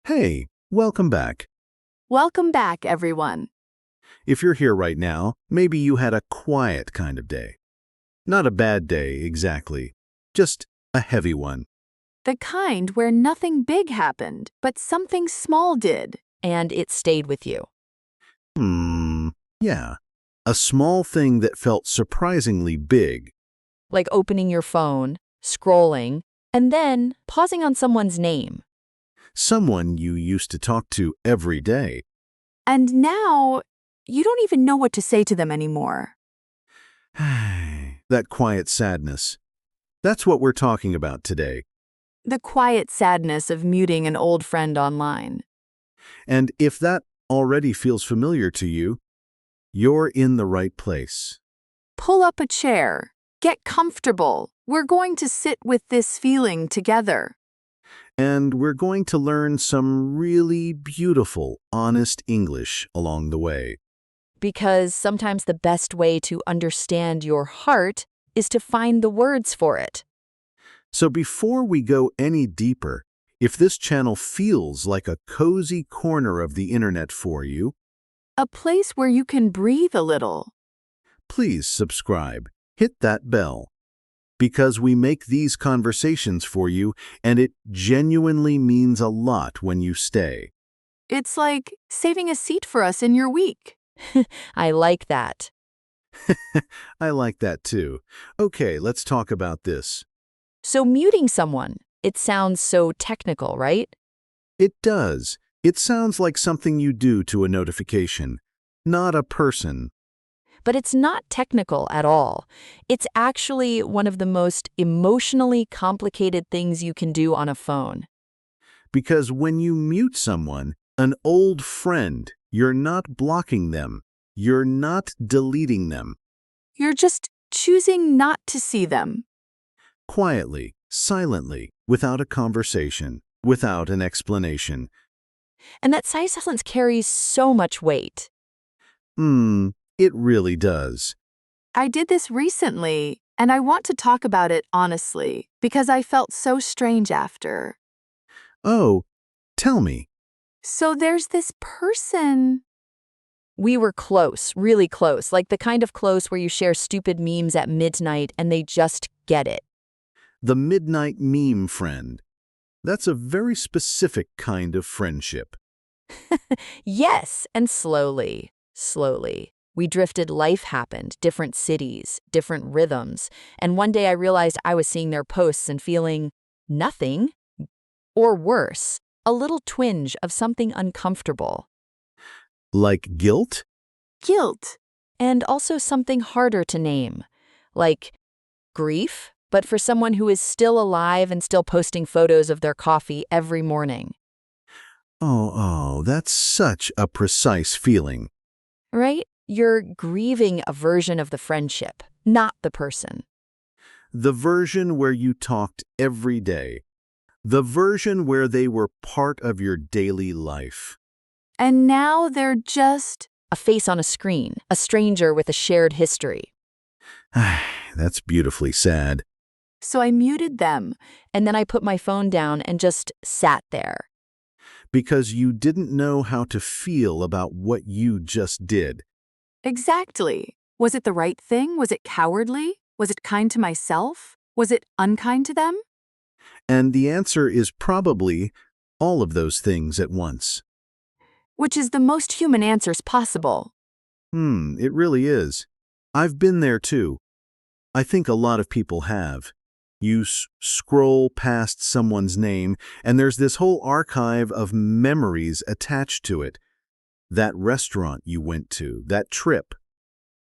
Hey, welcome back. Welcome back, everyone. If you're here right now, maybe you had a quiet kind of day. Not a bad day, exactly. Just a heavy one. The kind where nothing big happened, but something small did. And it stayed with you. Yeah. A small thing that felt surprisingly big. Like opening your phone, scrolling, and then pausing on someone's name. Someone you used to talk to every day. And now, you don't even know what to say to them anymore. That quiet sadness. That's what we're talking about today. The quiet sadness of muting an old friend online. And if that already feels familiar to you, you're in the right place. Pull up a chair. Get comfortable. We're going to sit with this feeling together. And we're going to learn some really beautiful, honest English along the way. Because sometimes the best way to understand your heart is to find the words for it. So before we go any deeper, if this channel feels like a cozy corner of the internet for you, A place where you can breathe a little. please subscribe, hit that bell. Because we make these conversations for you, and it genuinely means a lot when you stay. It's like saving a seat for us in your week. I like that. I like that too. Okay, let's talk about this. So muting someone, it sounds so technical, right? It does. It sounds like something you do to a notification, not a person. But it's not technical at all. It's actually one of the most emotionally complicated things you can do on a phone. Because when you mute someone, an old friend, you're not blocking them. You're not deleting them. You're just choosing not to see them. Quietly, silently, without a conversation, without an explanation. And that silence carries so much weight. It really does. I did this recently, and I want to talk about it honestly, because I felt so strange after. Oh, tell me. So there's this person. We were close, really close, like the kind of close where you share stupid memes at midnight and they just get it. The midnight meme friend. That's a very specific kind of friendship. Yes, and slowly, we drifted. Life happened, different cities, different rhythms, and one day I realized I was seeing their posts and feeling nothing, or worse, a little twinge of something uncomfortable. Like guilt? Guilt. And also something harder to name, like grief, but for someone who is still alive and still posting photos of their coffee every morning. Oh, that's such a precise feeling. Right? You're grieving a version of the friendship, not the person. The version where you talked every day. The version where they were part of your daily life. And now they're just. A face on a screen, a stranger with a shared history. That's beautifully sad. So I muted them. And then I put my phone down and just sat there. Because you didn't know how to feel about what you just did. Exactly. Was it the right thing? Was it cowardly? Was it kind to myself? Was it unkind to them? And the answer is probably all of those things at once. Which is the most human answers possible. It really is. I've been there too. I think a lot of people have. You scroll past someone's name, and there's this whole archive of memories attached to it. That restaurant you went to, that trip,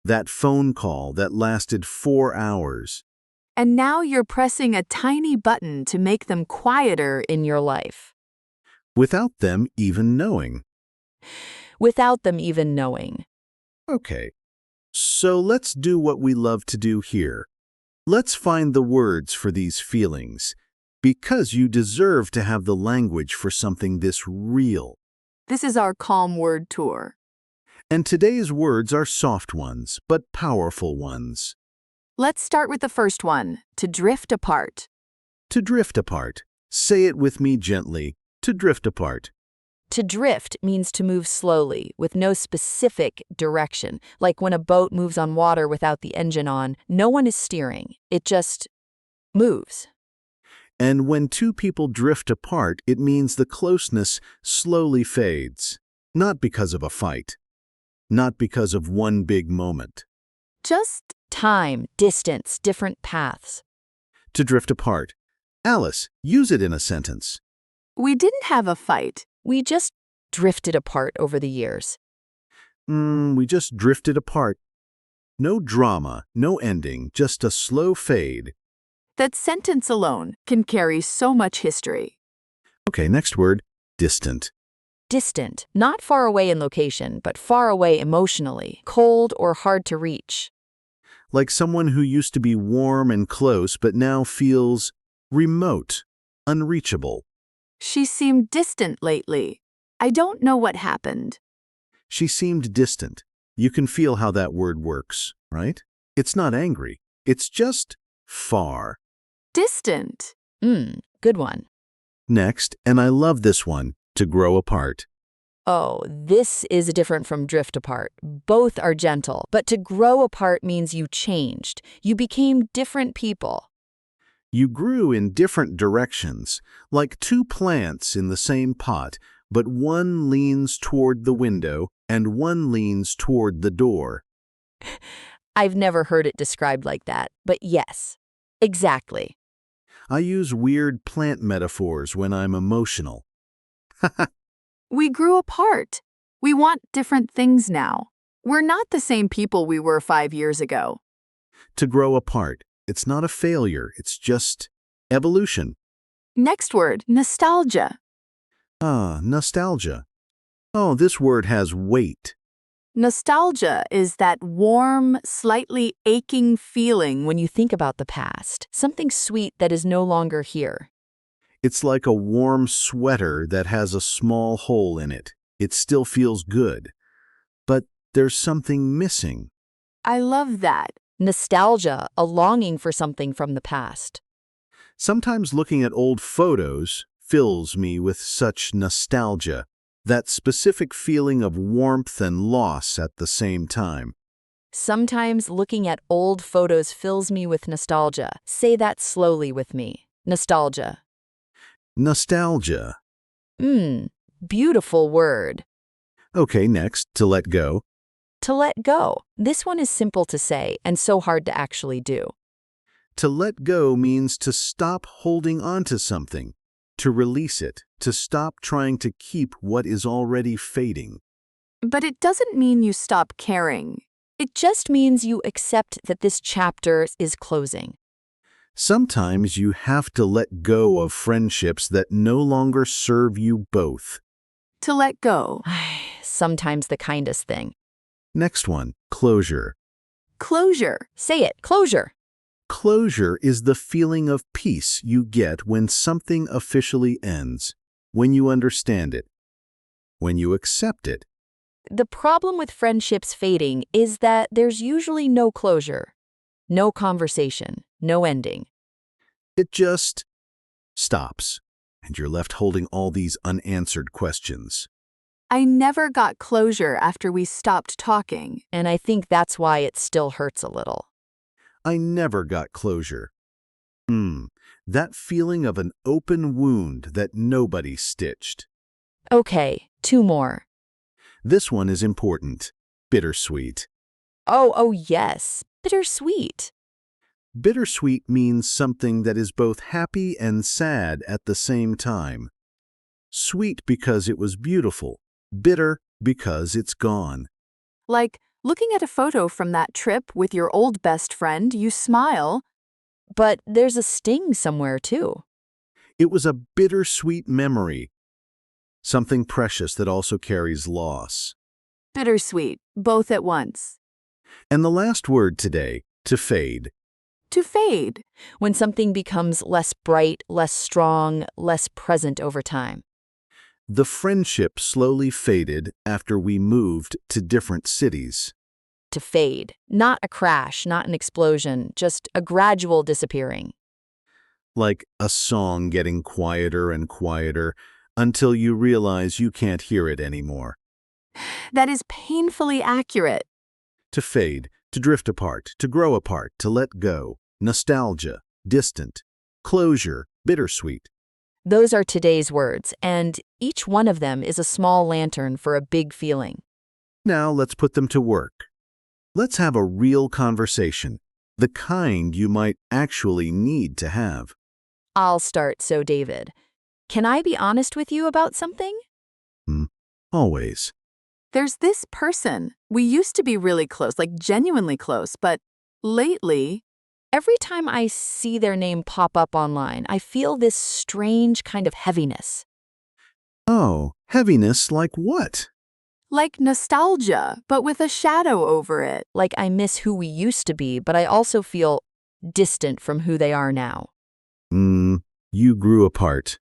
that phone call that lasted 4 hours. And now you're pressing a tiny button to make them quieter in your life. Without them even knowing. Without them even knowing. Okay, so let's do what we love to do here. Let's find the words for these feelings, because you deserve to have the language for something this real. This is our calm word tour. And today's words are soft ones, but powerful ones. Let's start with the first one, to drift apart. To drift apart. Say it with me gently. To drift apart. To drift means to move slowly, with no specific direction. Like when a boat moves on water without the engine on, no one is steering. It just moves. And when two people drift apart, it means the closeness slowly fades. Not because of a fight. Not because of one big moment. Just Time, distance, different paths. To drift apart. Alice, use it in a sentence. we didn't have a fight. We just drifted apart over the years. We just drifted apart. No drama, no ending, just a slow fade. That sentence alone can carry so much history. Okay, next word, distant. Distant, not far away in location, but far away emotionally, cold or hard to reach. Like someone who used to be warm and close but now feels remote, unreachable. She seemed distant lately. I don't know what happened. She seemed distant. You can feel how that word works, right? It's not angry. It's just far. Distant. Good one. Next, and I love this one, to grow apart. Oh, this is different from drift apart. Both are gentle, but to grow apart means you changed. You became different people. You grew in different directions, like two plants in the same pot, but one leans toward the window and one leans toward the door. I've never heard it described like that, but yes, exactly. I use weird plant metaphors when I'm emotional. We grew apart. We want different things now. We're not the same people we were 5 years ago. To grow apart. It's not a failure, it's just evolution. Next word, nostalgia. Nostalgia. Oh, this word has weight. Nostalgia is that warm, slightly aching feeling When you think about the past, something sweet that is no longer here. It's like a warm sweater that has a small hole in it. It still feels good. But there's something missing. I love that. Nostalgia, a longing for something from the past. Sometimes looking at old photos fills me with such nostalgia, that specific feeling of warmth and loss at the same time. Sometimes looking at old photos fills me with nostalgia. Say that slowly with me. Nostalgia. Nostalgia. Beautiful word. Okay, next, to let go. To let go. This one is simple to say and so hard to actually do. To let go means to stop holding on to something, to release it, to stop trying to keep what is already fading. But it doesn't mean you stop caring. It just means you accept that this chapter is closing. Sometimes you have to let go of friendships that no longer serve you both. To let go. Sometimes the kindest thing. Next one, closure. Closure. Say it, closure. Closure is the feeling of peace you get when something officially ends, when you understand it, when you accept it. The problem with friendships fading is that there's usually no closure, no conversation, no ending. It just stops, and you're left holding all these unanswered questions. I never got closure after we stopped talking. And I think that's why it still hurts a little. I never got closure. That feeling of an open wound that nobody stitched. Okay, 2 more. This one is important. Bittersweet. Oh yes, bittersweet. Bittersweet means something that is both happy and sad at the same time. Sweet because it was beautiful. Bitter because it's gone. Like, looking at a photo from that trip with your old best friend, you smile. But there's a sting somewhere too. It was a bittersweet memory. Something precious that also carries loss. Bittersweet, both at once. And the last word today, to fade. To fade. When something becomes less bright, less strong, less present over time. The friendship slowly faded after we moved to different cities. To fade. Not a crash, not an explosion, just a gradual disappearing. Like a song getting quieter and quieter, until you realize you can't hear it anymore. That is painfully accurate. To fade, to drift apart, to grow apart, to let go, nostalgia, distant, closure, bittersweet. Those are today's words, and each one of them is a small lantern for a big feeling. Now let's put them to work. Let's have a real conversation, the kind you might actually need to have. I'll start, so David. Can I be honest with you about something? Always. There's this person. We used to be really close, like genuinely close, but lately, Every time I see their name pop up online, I feel this strange kind of heaviness. Oh, heaviness like what? like nostalgia, but with a shadow over it. Like I miss who we used to be, but I also feel distant from who they are now. You grew apart.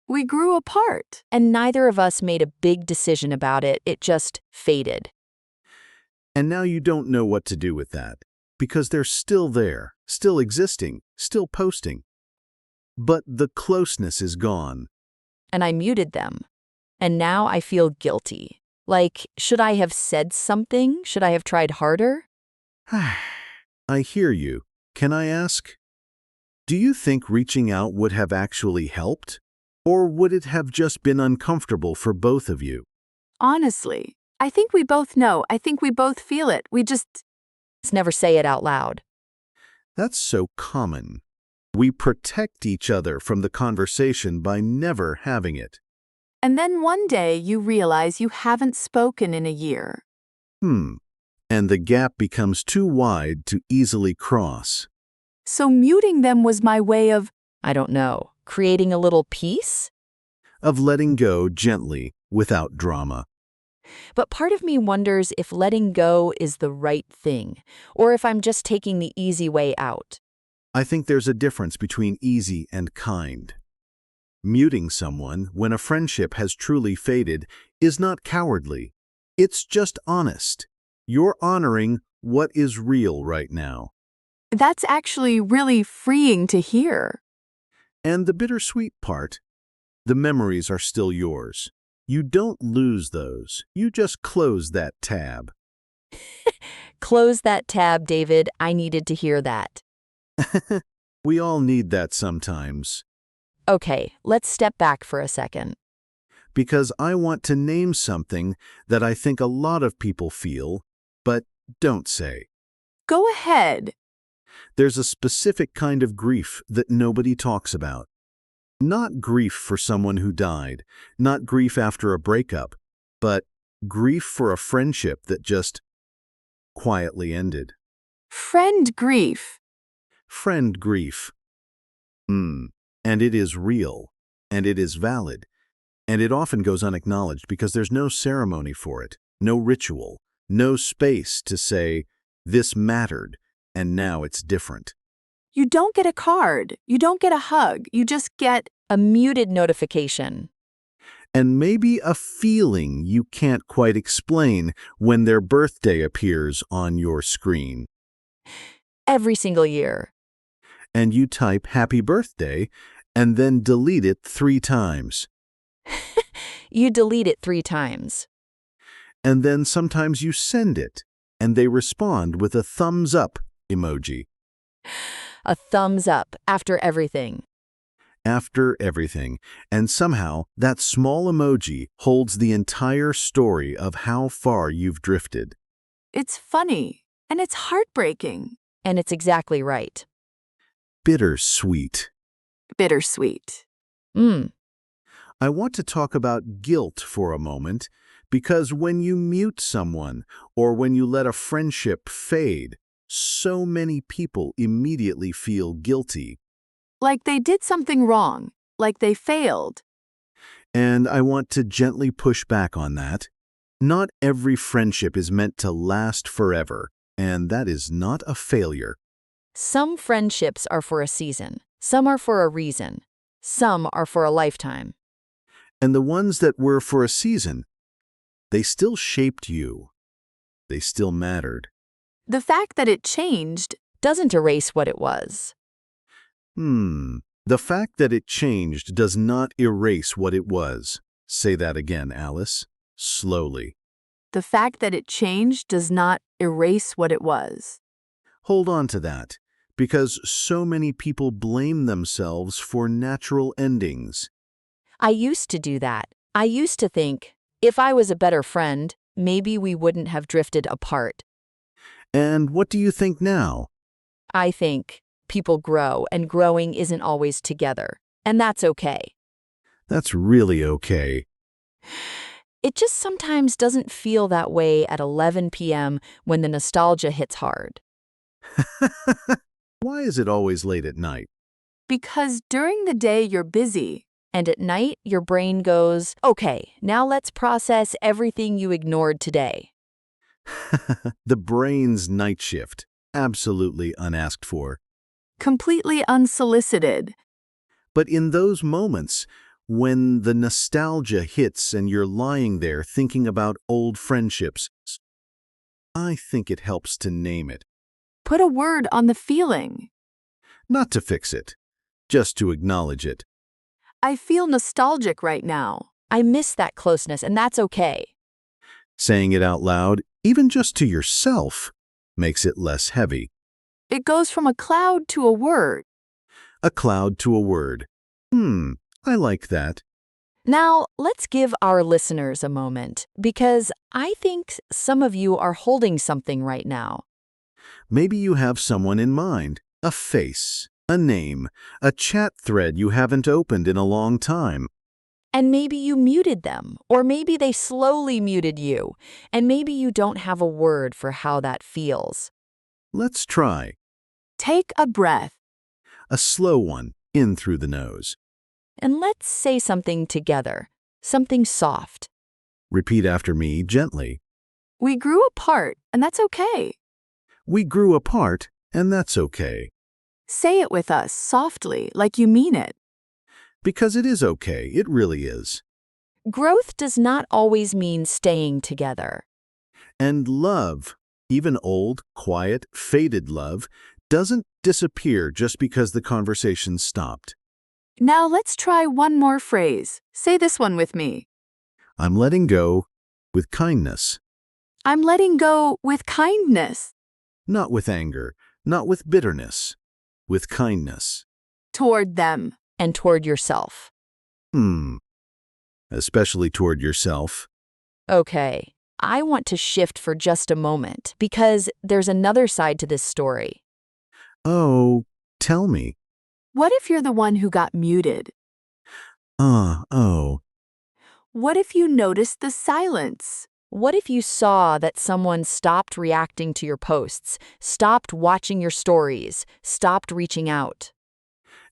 We grew apart. And neither of us made a big decision about it, it just faded. And now you don't know what to do with that, because they're still there, still existing, still posting. But the closeness is gone. And I muted them. And now I feel guilty. Like, should I have said something? Should I have tried harder? I hear you. Can I ask? Do you think reaching out would have actually helped? Or would it have just been uncomfortable for both of you? Honestly, I think we both know. I think we both feel it. Let's never say it out loud. That's so common. We protect each other from the conversation by never having it. And then one day you realize you haven't spoken in a year. And the gap becomes too wide to easily cross. So muting them was my way of, I don't know, creating a little peace? Of letting go gently, without drama. But part of me wonders if letting go is the right thing, or if I'm just taking the easy way out. I think there's a difference between easy and kind. Muting someone when a friendship has truly faded is not cowardly. It's just honest. You're honoring what is real right now. that's actually really freeing to hear. And the bittersweet part, the memories are still yours. You don't lose those. You just close that tab. Close that tab, David. I needed to hear that. We all need that sometimes. Okay, let's step back for a second. Because I want to name something that I think a lot of people feel, but don't say. Go ahead. There's a specific kind of grief that nobody talks about. Not grief for someone who died, not grief after a breakup, but grief for a friendship that just quietly ended. Friend grief. Friend grief. And it is real, and it is valid, and it often goes unacknowledged because there's no ceremony for it, no ritual, no space to say, this mattered, and now it's different. You don't get a card. You don't get a hug. You just get A muted notification. And maybe a feeling you can't quite explain when their birthday appears on your screen. Every single year. And you type happy birthday and then delete it 3 times. You delete it 3 times. And then sometimes you send it and they respond with a thumbs up emoji. A thumbs up after everything. After everything, and somehow that small emoji holds the entire story of how far you've drifted. it's funny and it's heartbreaking. And it's exactly right. Bittersweet. Bittersweet. I want to talk about guilt for a moment, because when you mute someone or when you let a friendship fade, so many people immediately feel guilty. Like they did something wrong. Like they failed. And I want to gently push back on that. Not every friendship is meant to last forever, and that is not a failure. Some friendships are for a season. Some are for a reason. Some are for a lifetime. And the ones that were for a season, they still shaped you. They still mattered. The fact that it changed, Doesn't erase what it was. The fact that it changed does not erase what it was. Say that again, Alice. Slowly. The fact that it changed does not erase what it was. Hold on to that, because so many people blame themselves for natural endings. I used to do that. I used to think, if I was a better friend, maybe we wouldn't have drifted apart. And what do you think now? I think people grow, and growing isn't always together. And that's okay. That's really okay. It just sometimes doesn't feel that way at 11 p.m. when the nostalgia hits hard. Why is it always late at night? Because during the day you're busy. And at night, your brain goes, okay, now let's process everything you ignored today. The brain's night shift. Absolutely unasked for. Completely unsolicited. But in those moments, when the nostalgia hits and you're lying there thinking about old friendships, I think it helps to name it. Put a word on the feeling. Not to fix it, just to acknowledge it. I feel nostalgic right now. I miss that closeness, and that's okay. Saying it out loud, even just to yourself, makes it less heavy. It goes from a cloud to a word. A cloud to a word. I like that. Now, let's give our listeners a moment, because I think some of you are holding something right now. Maybe you have someone in mind, a face, a name, a chat thread you haven't opened in a long time. And maybe you muted them, or maybe they slowly muted you, and maybe you don't have a word for how that feels. Let's try. Take a breath. A slow one, in through the nose. And let's say something together, something soft. Repeat after me gently. We grew apart, and that's okay. We grew apart, and that's okay. Say it with us softly, like you mean it. Because it is okay, it really is. Growth does not always mean staying together. And love, even old, quiet, faded love, doesn't disappear just because the conversation stopped. Now let's try one more phrase. Say this one with me. I'm letting go with kindness. I'm letting go with kindness. Not with anger, not with bitterness, with kindness. Toward them. And toward yourself. Especially toward yourself. Okay, I want to shift for just a moment, because there's another side to this story. Oh, tell me. What if you're the one who got muted? Oh. What if you noticed the silence? What if you saw that someone stopped reacting to your posts, stopped watching your stories, stopped reaching out?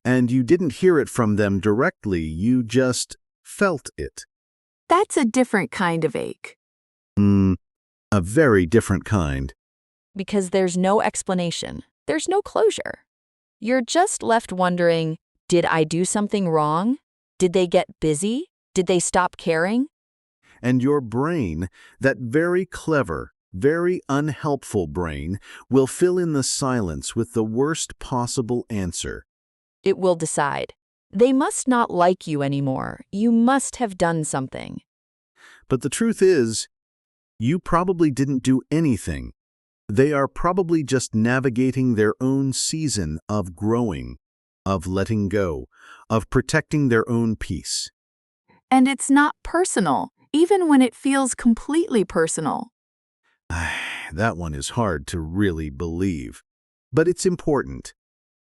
And you didn't hear it from them directly, you just felt it. That's a different kind of ache. A very different kind. Because there's no explanation. There's no closure. You're just left wondering, did I do something wrong? Did they get busy? Did they stop caring? And your brain, that very clever, very unhelpful brain, will fill in the silence with the worst possible answer. It will decide. They must not like you anymore. You must have done something. But the truth is, you probably didn't do anything. They are probably just navigating their own season of growing, of letting go, of protecting their own peace. And it's not personal, even when it feels completely personal. That one is hard to really believe. But it's important.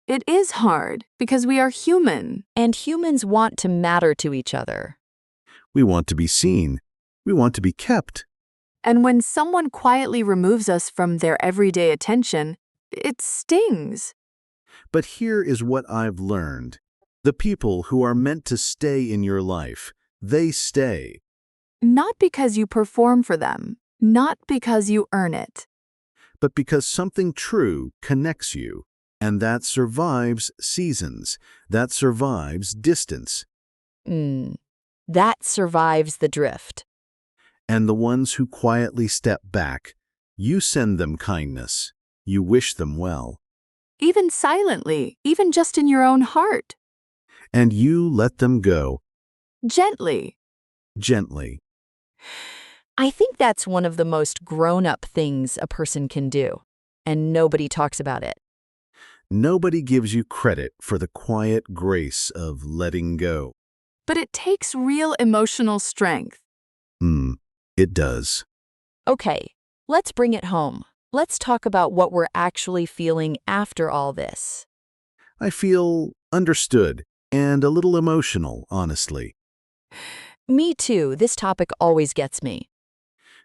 It is hard, because we are human. And humans want to matter to each other. We want to be seen. We want to be kept. And when someone quietly removes us from their everyday attention, it stings. But here is what I've learned. The people who are meant to stay in your life, they stay. Not because you perform for them, not because you earn it. But because something true connects you. And that survives seasons. That survives distance. That survives the drift. And the ones who quietly step back, you send them kindness. You wish them well. Even silently, even just in your own heart. and you let them go Gently. gently. I think that's one of the most grown-up things a person can do, and nobody talks about it. Nobody gives you credit for the quiet grace of letting go. But it takes real emotional strength. It does. Okay, let's bring it home. Let's talk about what we're actually feeling after all this. I feel understood and a little emotional, honestly, Me too, this topic always gets me.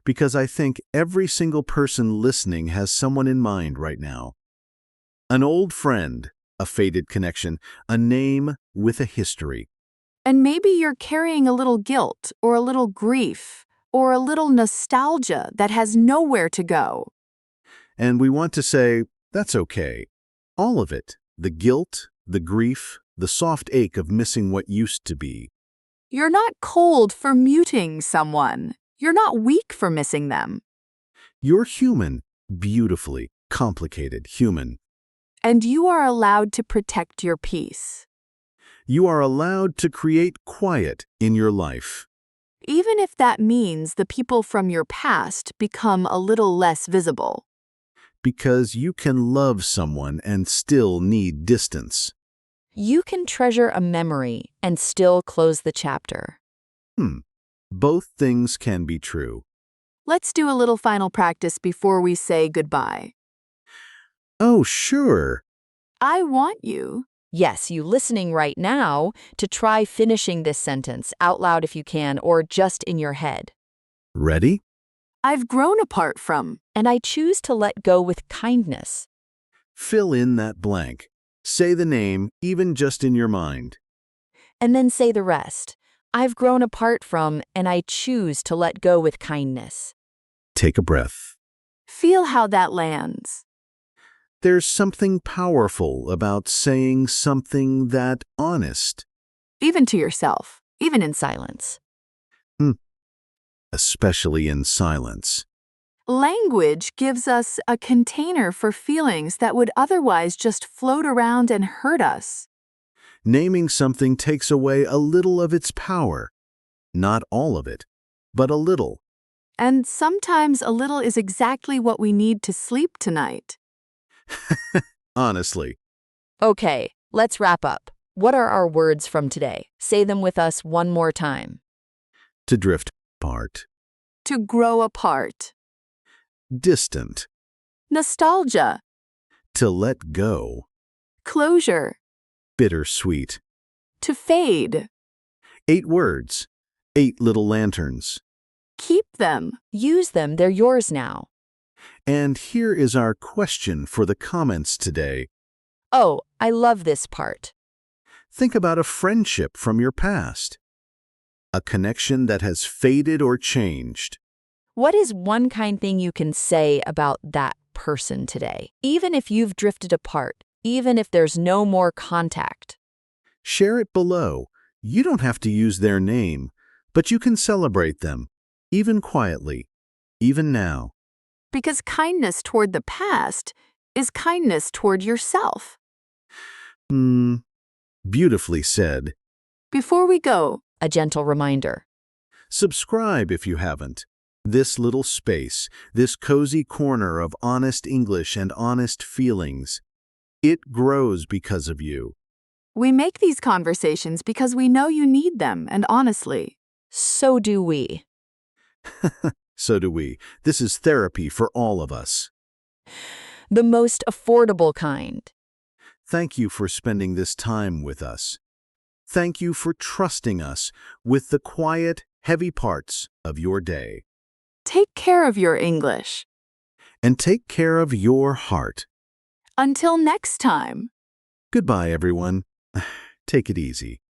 because I think every single person listening has someone in mind right now. An old friend, a faded connection, a name with a history. And maybe you're carrying a little guilt or a little grief or a little nostalgia that has nowhere to go. And we want to say, that's okay. All of it, the guilt, the grief, the soft ache of missing what used to be. You're not cold for muting someone. You're not weak for missing them. You're human, beautifully complicated human. And you are allowed to protect your peace. You are allowed to create quiet in your life. Even if that means the people from your past become a little less visible. Because you can love someone and still need distance. You can treasure a memory and still close the chapter. Both things can be true. Let's do a little final practice before we say goodbye. Oh, sure. I want you. Yes, you listening right now, to try finishing this sentence out loud if you can, or just in your head. Ready? I've grown apart from. And I choose to let go with kindness. Fill in that blank. Say the name, even just in your mind. And then say the rest. I've grown apart from, and I choose to let go with kindness. Take a breath. Feel how that lands. There's something powerful about saying something that honest, Even to yourself. Even in silence. especially in silence. Language gives us a container for feelings that would otherwise just float around and hurt us. Naming something takes away a little of its power. Not all of it, but a little. And sometimes a little is exactly what we need to sleep tonight. Honestly. Okay, let's wrap up. What are our words from today? Say them with us one more time. To drift apart. To grow apart. Distant. Nostalgia. To let go. Closure. Bittersweet. To fade. 8 words. 8 little lanterns. Keep them. Use them, they're yours now. And here is our question for the comments today. Oh, I love this part. Think about a friendship from your past. A connection that has faded or changed. What is one kind thing you can say about that person today? Even if you've drifted apart, even if there's no more contact. Share it below. You don't have to use their name, but you can celebrate them, even quietly, even now. Because kindness toward the past is kindness toward yourself. Beautifully said. Before we go, A gentle reminder. Subscribe if you haven't. This little space, this cozy corner of honest English and honest feelings, it grows because of you. we make these conversations because we know you need them, and honestly. So do we. So do we. This is therapy for all of us. The most affordable kind. Thank you for spending this time with us. Thank you for trusting us with the quiet, heavy parts of your day. Take care of your English. And take care of your heart. Until next time. Goodbye, everyone. Take it easy.